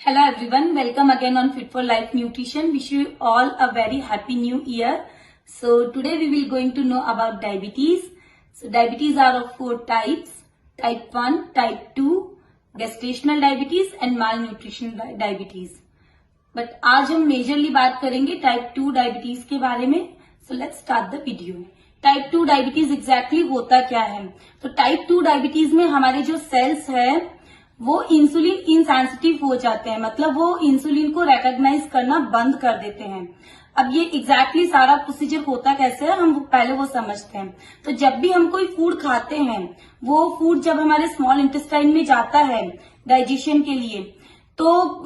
Hello everyone, welcome again on Fit for Life Nutrition. Wish you all a very happy new year. So today we will going to know about diabetes. So diabetes are of 4 types: type 1, type 2, gestational diabetes and malnutrition diabetes. But आज हम majorly बात करेंगे type 2 diabetes के बारे में. So let's start the video. Type 2 diabetes exactly होता क्या है? तो टाइप 2 डायबिटीज में हमारे जो सेल्स है वो इंसुलिन इनसेंसिटिव हो जाते हैं, मतलब वो इंसुलिन को रिकॉग्नाइज करना बंद कर देते हैं. अब ये एग्जैक्टली सारा प्रोसीजर होता कैसे है हम पहले वो समझते हैं. तो जब भी हम कोई फूड खाते हैं, वो फूड जब हमारे स्मॉल इंटेस्टाइन में जाता है डाइजेशन के लिए, तो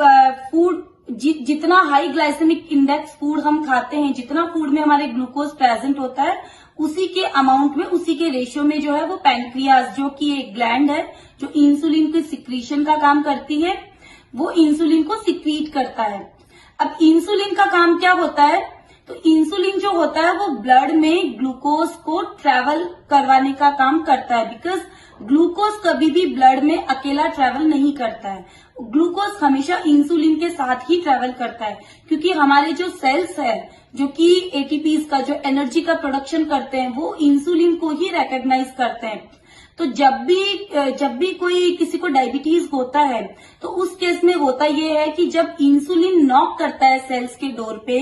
फूड जितना हाई ग्लाइसेमिक इंडेक्स फूड हम खाते हैं, जितना फूड में हमारे ग्लूकोज प्रेजेंट होता है, उसी के अमाउंट में, उसी के रेशियो में जो है वो पैंक्रियाज, जो कि एक ग्लैंड है जो इंसुलिन के सिक्रीशन का काम करती है, वो इंसुलिन को सिक्रीट करता है. अब इंसुलिन का काम क्या होता है? तो इंसुलिन जो होता है वो ब्लड में ग्लूकोज को ट्रेवल करवाने का काम करता है, बिकॉज ग्लूकोज कभी भी ब्लड में अकेला ट्रेवल नहीं करता है. ग्लूकोज हमेशा इंसुलिन के साथ ही ट्रेवल करता है, क्योंकि हमारे जो सेल्स है जो कि एटीपीज का, जो एनर्जी का प्रोडक्शन करते हैं, वो इंसुलिन को ही रिकॉग्नाइज करते हैं. तो जब भी कोई किसी को डायबिटीज होता है, तो उस केस में होता ये है कि जब इंसुलिन नॉक करता है सेल्स के डोर पे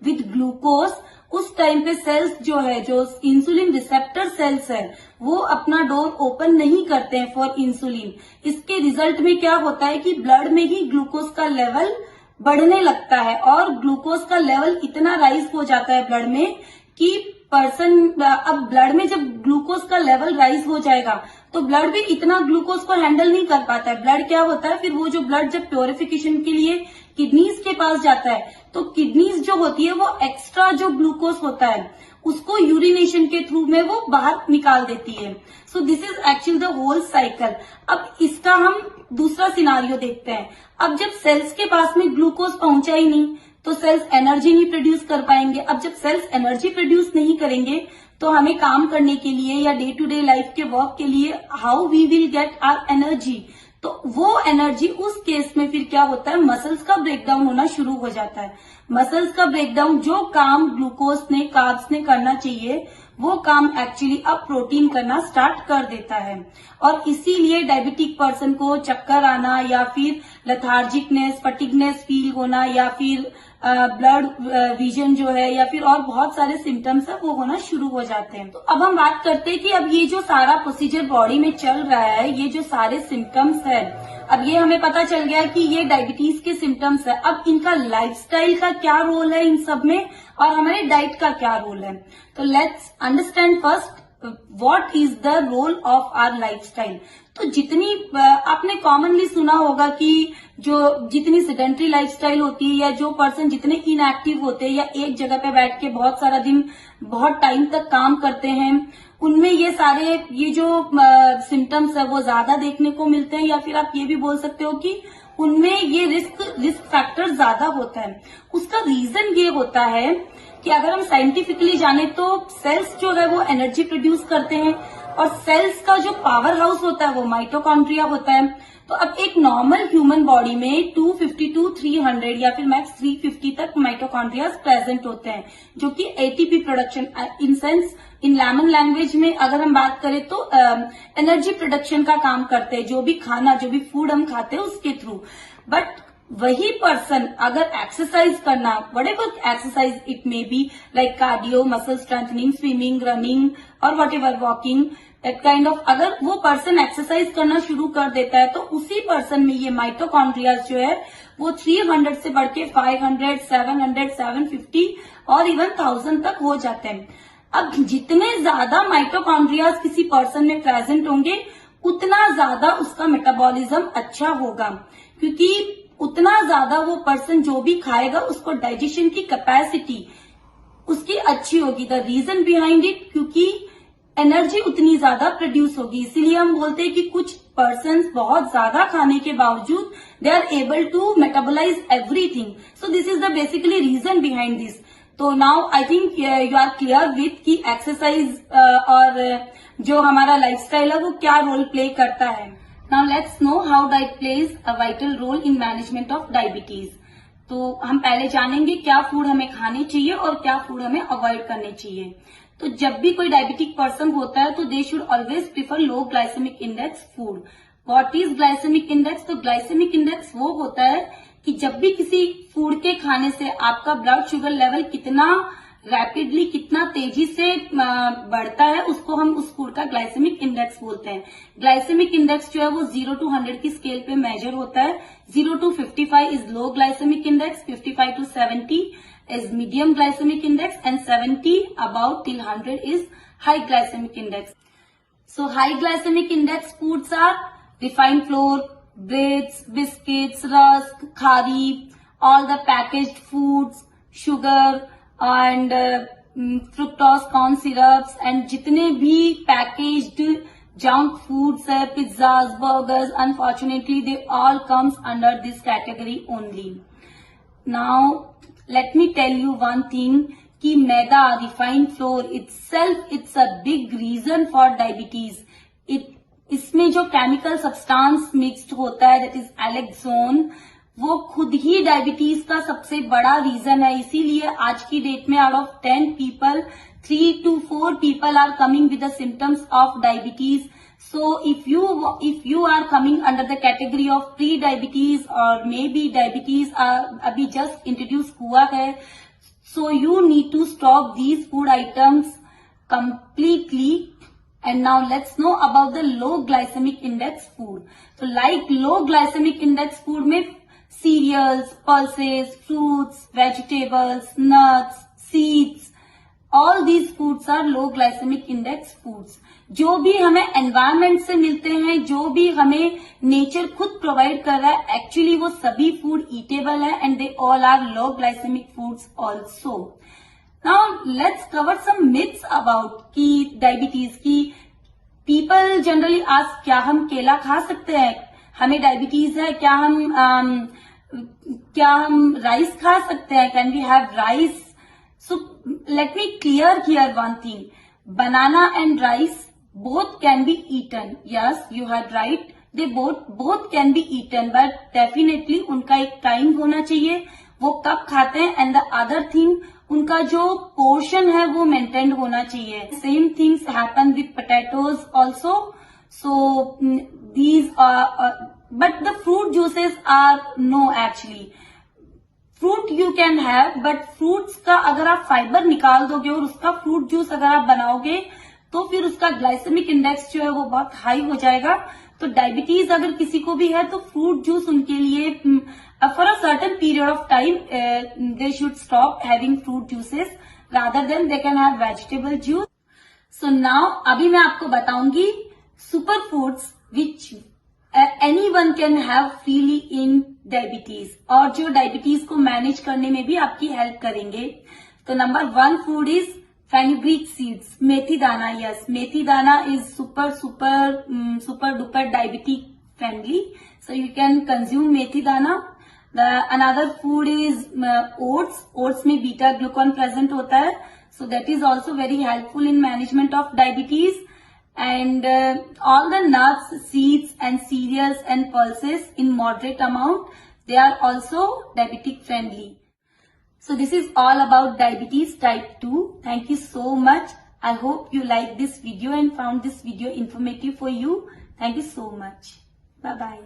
विद ग्लूकोज, उस टाइम पे सेल्स जो है, जो इंसुलिन रिसेप्टर सेल्स है, वो अपना डोर ओपन नहीं करते हैं फॉर इंसुलिन. इसके रिजल्ट में क्या होता है कि ब्लड में ही ग्लूकोज का लेवल बढ़ने लगता है, और ग्लूकोज का लेवल इतना राइज हो जाता है ब्लड में कि अब ब्लड में जब ग्लूकोज का लेवल राइज हो जाएगा तो ब्लड भी इतना ग्लूकोज को हैंडल नहीं कर पाता है. ब्लड क्या होता है, फिर वो जो ब्लड जब प्योरिफिकेशन के लिए किडनीज के पास जाता है, तो किडनीज जो होती है वो एक्स्ट्रा जो ग्लूकोज होता है उसको यूरिनेशन के थ्रू में वो बाहर निकाल देती है. So this is actually the whole cycle. अब इसका हम दूसरा सिनारियो देखते हैं. अब जब सेल्स के पास में ग्लूकोज पहुंचा ही नहीं, तो सेल्स एनर्जी नहीं प्रोड्यूस कर पाएंगे. अब जब सेल्स एनर्जी प्रोड्यूस नहीं करेंगे, तो हमें काम करने के लिए या डे टू डे लाइफ के वर्क के लिए how we will get our energy? तो वो एनर्जी उस केस में फिर क्या होता है, मसल्स का ब्रेकडाउन होना शुरू हो जाता है. मसल्स का ब्रेकडाउन, जो काम ग्लूकोज ने, कार्ब्स ने करना चाहिए, वो काम एक्चुअली अब प्रोटीन करना स्टार्ट कर देता है. और इसीलिए डायबिटिक पर्सन को चक्कर आना, या फिर लेथार्जिकनेस, फटीगनेस फील होना, या फिर ब्लड विजन जो है, या फिर और बहुत सारे सिम्टम्स है वो होना शुरू हो जाते हैं. तो अब हम बात करते हैं कि अब ये जो सारा प्रोसीजर बॉडी में चल रहा है, ये जो सारे सिम्टम्स है, अब ये हमें पता चल गया कि ये डायबिटीज के सिम्टम्स है. अब इनका लाइफस्टाइल का क्या रोल है इन सब में, और हमारे डाइट का क्या रोल है? तो let's understand first what is the role of our lifestyle. तो जितनी आपने कॉमनली सुना होगा कि जो जितनी सेडेंटरी लाइफस्टाइल होती है, या जो पर्सन जितने इनएक्टिव होते हैं, या एक जगह पे बैठ के बहुत सारा दिन, बहुत टाइम तक काम करते हैं, उनमें ये जो सिम्टम्स है वो ज्यादा देखने को मिलते हैं. या फिर आप ये भी बोल सकते हो कि उनमें ये रिस्क फैक्टर ज्यादा होता है. उसका रीजन ये होता है कि अगर हम साइंटिफिकली जाने तो सेल्स जो है वो एनर्जी प्रोड्यूस करते हैं, और सेल्स का जो पावर हाउस होता है वो माइटोकॉन्ड्रिया होता है. तो अब एक नॉर्मल ह्यूमन बॉडी में 250 to 300 या फिर मैक्स 350 तक माइटोकॉन्ड्रियाज प्रेजेंट होते हैं, जो कि ATP production, in sense in lamin language में अगर हम बात करें तो एनर्जी प्रोडक्शन का काम करते हैं, जो भी खाना, जो भी फूड हम खाते हैं उसके थ्रू. बट वही पर्सन अगर एक्सरसाइज करना, whatever exercise it may be, like cardio, muscle strengthening, swimming, running और whatever, walking, that kind of, अगर वो पर्सन एक्सरसाइज करना शुरू कर देता है, तो उसी पर्सन में ये माइटोकॉन्ड्रियाज जो है वो 300 से बढ़ के 500, 700, 750 और इवन 1000 तक हो जाते हैं. अब जितने ज्यादा माइटोकॉन्ड्रियाज किसी पर्सन में प्रेजेंट होंगे, उतना ज्यादा उसका मेटाबॉलिज्म अच्छा होगा, क्योंकि उतना ज्यादा वो पर्सन जो भी खाएगा उसको डाइजेशन की कैपेसिटी उसकी अच्छी होगी. द रीजन बिहाइंड इट, क्योंकि एनर्जी उतनी ज्यादा प्रोड्यूस होगी. इसीलिए हम बोलते हैं कि कुछ पर्सन्स बहुत ज्यादा खाने के बावजूद they are able to metabolise everything. So this is the basically reason behind this. तो now I think you are clear with कि एक्सरसाइज और जो हमारा लाइफस्टाइल है वो क्या रोल प्ले करता है. Now let's know how diet plays a vital role in management of diabetes. तो हम पहले जानेंगे क्या फूड हमें खाने चाहिए और क्या फूड हमें अवॉइड करने चाहिए। तो जब भी कोई डायबिटिक पर्सन होता है तो they should always prefer low glycemic index food. What is glycemic index? तो ग्लाइसेमिक इंडेक्स वो होता है कि जब भी किसी फूड के खाने से आपका ब्लड शुगर लेवल कितना रैपिडली, कितना तेजी से बढ़ता है, उसको हम उस फूड का ग्लाइसेमिक इंडेक्स बोलते हैं। ग्लाइसेमिक इंडेक्स जो है वो 0 to 100 की स्केल पे मेजर होता है। 0 to 55 is low glycemic index, 55 to 70 is medium glycemic index, and 70 about till 100 is high glycemic index. So high glycemic index foods are refined flour, breads, biscuits, rusk, khari, all the packaged foods, sugar and fructose corn syrups, and जितने भी packaged junk foods है, pizzas, burgers, unfortunately they all comes under this category only. Now let me tell you one thing कि maida, refined flour itself it's a big reason for diabetes. इसमें जो chemical substance mixed होता है that is एलेक्सोन, वो खुद ही diabetes का सबसे बड़ा रीजन है। इसीलिए आज की डेट में out of 10 people 3 to 4 people are coming with the symptoms of diabetes. So if you are coming under the category of pre-diabetes or maybe diabetes अभी just introduce हुआ है, so you need to stop these food items completely. And now let's know about the low glycemic index food. So like low glycemic index food में cereals, pulses, fruits, vegetables, nuts, seeds, all these foods are low glycemic index foods. जो भी हमें environment से मिलते हैं, जो भी हमें नेचर खुद प्रोवाइड कर रहा है, एक्चुअली वो सभी फूड ईटेबल है and they all are low glycemic foods also. Now let's cover some myths about की डायबिटीज की। पीपल जनरली आस्क क्या हम केला खा सकते हैं? हमें डायबिटीज है, क्या हम राइस खा सकते हैं? Can we have rice? So let me clear here one thing. Banana and rice both can be eaten. Yes, you had right. They both can be eaten, but definitely उनका एक time होना चाहिए, वो कब खाते हैं, and the other thing उनका जो पोर्शन है वो मेंटेन होना चाहिए। Same things happen with potatoes also. So these are, but the fruit juices are no actually. Fruit you can have, but fruits का अगर आप फाइबर निकाल दोगे और उसका फ्रूट जूस अगर आप बनाओगे तो फिर उसका ग्लाइसेमिक इंडेक्स जो है वो बहुत हाई हो जाएगा। तो डायबिटीज अगर किसी को भी है तो फ्रूट जूस उनके लिए for a certain period of time they should stop having fruit juices rather than they can have vegetable juice. So now अभी मैं आपको बताऊंगी super foods which anyone can have freely in diabetes और जो diabetes को manage करने में भी आपकी हेल्प करेंगे। तो number 1 food is fenugreek seeds, methi dana. Yes, methi dana is super duper diabetic friendly, so you can consume methi dana. Another food is oats. Oats में बीटा ग्लूकॉन प्रेजेंट होता है, so that is also very helpful in management of diabetes. And all the nuts, seeds and cereals and pulses in moderate amount, they are also diabetic friendly. So this is all about diabetes type 2. Thank you so much. I hope you liked this video and found this video informative for you. Thank you so much. Bye bye.